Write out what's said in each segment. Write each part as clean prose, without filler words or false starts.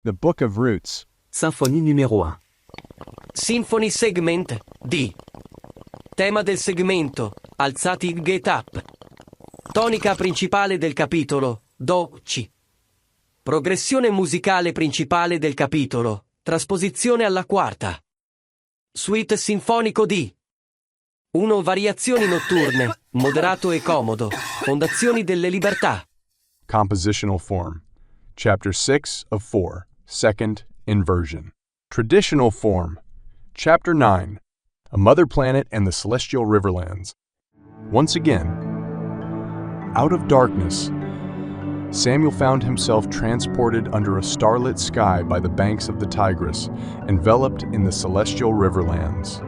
The Book of Roots. Symphonie numéro 1. Symphony Segment D. Tema del segmento: alzati il get up. Tonica principale del capitolo: Do, C. Progressione musicale principale del capitolo: trasposizione alla quarta. Suite sinfonico D. 1. Variazioni notturne, moderato e comodo, fondazioni delle libertà. Compositional form. Chapter 6 of 4, second inversion. Traditional form. Chapter 9, a mother planet and the celestial Riverlands. Once again, out of darkness, Samuel found himself transported under a starlit sky by the banks of the Tigris, enveloped in the celestial Riverlands.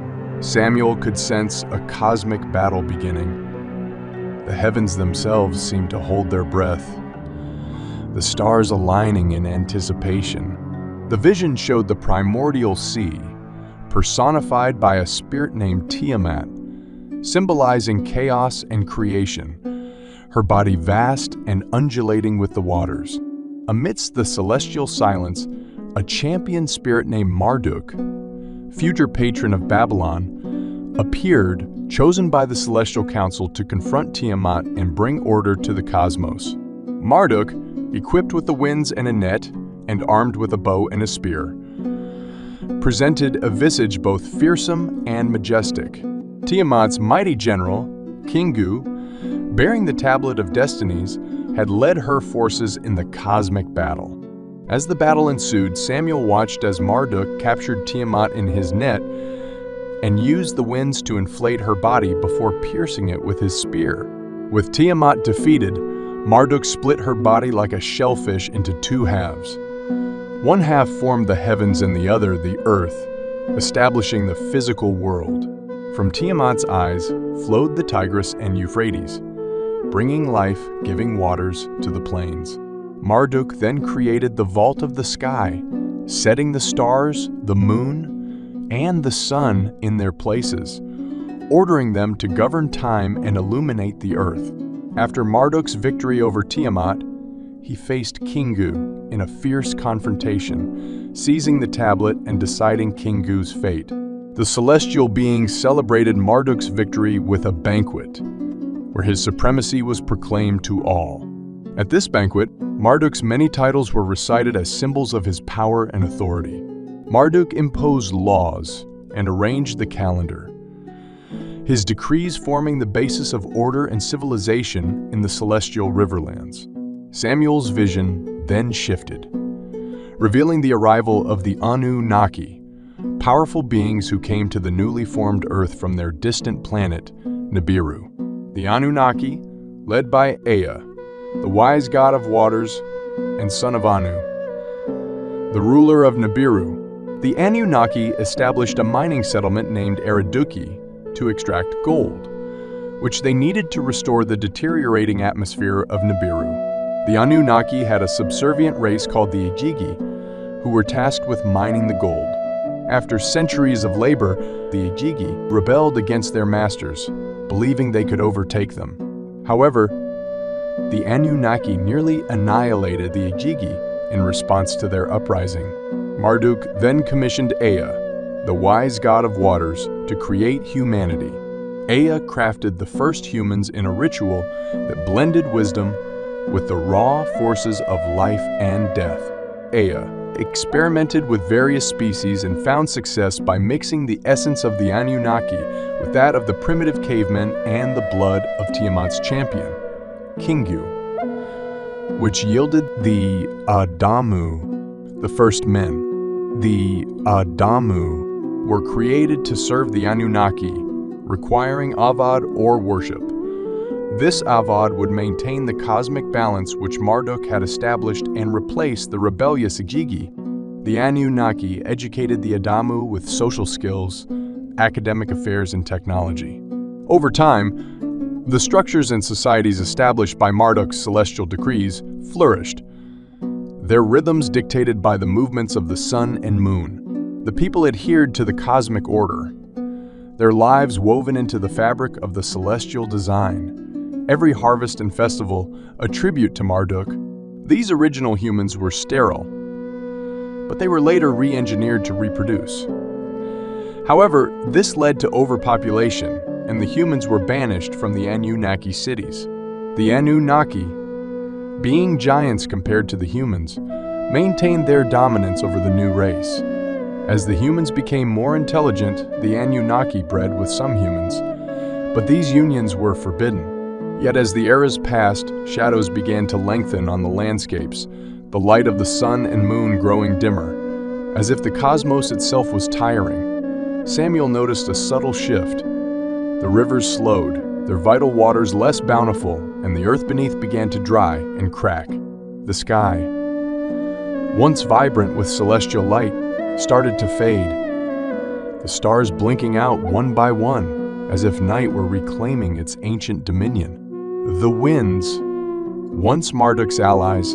Samuel could sense a cosmic battle beginning. The heavens themselves seemed to hold their breath, the stars aligning in anticipation. The vision showed the primordial sea, personified by a spirit named Tiamat, symbolizing chaos and creation, her body vast and undulating with the waters. Amidst the celestial silence, a champion spirit named Marduk, future patron of Babylon, appeared, chosen by the Celestial Council to confront Tiamat and bring order to the cosmos. Marduk, equipped with the winds and a net, and armed with a bow and a spear, presented a visage both fearsome and majestic. Tiamat's mighty general, Kingu, bearing the Tablet of Destinies, had led her forces in the cosmic battle. As the battle ensued, Samuel watched as Marduk captured Tiamat in his net and used the winds to inflate her body before piercing it with his spear. With Tiamat defeated, Marduk split her body like a shellfish into two halves. One half formed the heavens and the other the earth, establishing the physical world. From Tiamat's eyes flowed the Tigris and Euphrates, bringing life-giving waters to the plains. Marduk then created the vault of the sky, setting the stars, the moon, and the sun in their places, ordering them to govern time and illuminate the earth. After Marduk's victory over Tiamat, he faced Kingu in a fierce confrontation, seizing the tablet and deciding Kingu's fate. The celestial beings celebrated Marduk's victory with a banquet, where his supremacy was proclaimed to all. At this banquet, Marduk's many titles were recited as symbols of his power and authority. Marduk imposed laws and arranged the calendar, his decrees forming the basis of order and civilization in the celestial Riverlands. Samuel's vision then shifted, revealing the arrival of the Anunnaki, powerful beings who came to the newly formed Earth from their distant planet, Nibiru. The Anunnaki, led by Ea, the wise god of waters and son of Anu, the ruler of Nibiru, the Anunnaki established a mining settlement named Eriduki to extract gold, which they needed to restore the deteriorating atmosphere of Nibiru. The Anunnaki had a subservient race called the Ejigi, who were tasked with mining the gold. After centuries of labor, the Ejigi rebelled against their masters, believing they could overtake them. However, the Anunnaki nearly annihilated the Ejigi in response to their uprising. Marduk then commissioned Ea, the wise god of waters, to create humanity. Ea crafted the first humans in a ritual that blended wisdom with the raw forces of life and death. Ea experimented with various species and found success by mixing the essence of the Anunnaki with that of the primitive cavemen and the blood of Tiamat's champion, Kingu, which yielded the Adamu, the first men. The Adamu were created to serve the Anunnaki, requiring avad or worship. This avad would maintain the cosmic balance which Marduk had established and replace the rebellious Ejigi. The Anunnaki educated the Adamu with social skills, academic affairs, and technology. Over time, the structures and societies established by Marduk's celestial decrees flourished, their rhythms dictated by the movements of the sun and moon. The people adhered to the cosmic order, their lives woven into the fabric of the celestial design. Every harvest and festival a tribute to Marduk. These original humans were sterile, but they were later re-engineered to reproduce. However, this led to overpopulation, and the humans were banished from the Anunnaki cities. The Anunnaki, being giants compared to the humans, maintained their dominance over the new race. As the humans became more intelligent, the Anunnaki bred with some humans, but these unions were forbidden. Yet as the eras passed, shadows began to lengthen on the landscapes, the light of the sun and moon growing dimmer. As if the cosmos itself was tiring, Samuel noticed a subtle shift. The rivers slowed, their vital waters less bountiful, and the earth beneath began to dry and crack. The sky, once vibrant with celestial light, started to fade, the stars blinking out one by one, as if night were reclaiming its ancient dominion. The winds, once Marduk's allies,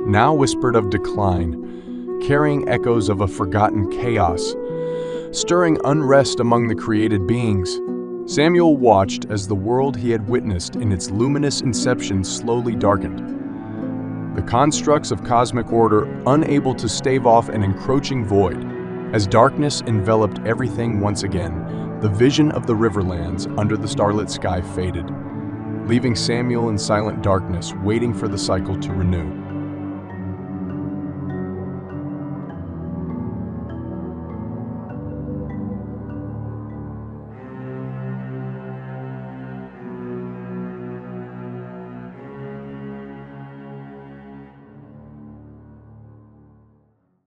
now whispered of decline, carrying echoes of a forgotten chaos, stirring unrest among the created beings. Samuel watched as the world he had witnessed in its luminous inception slowly darkened. The constructs of cosmic order unable to stave off an encroaching void. As darkness enveloped everything once again, the vision of the Riverlands under the starlit sky faded, leaving Samuel in silent darkness, waiting for the cycle to renew.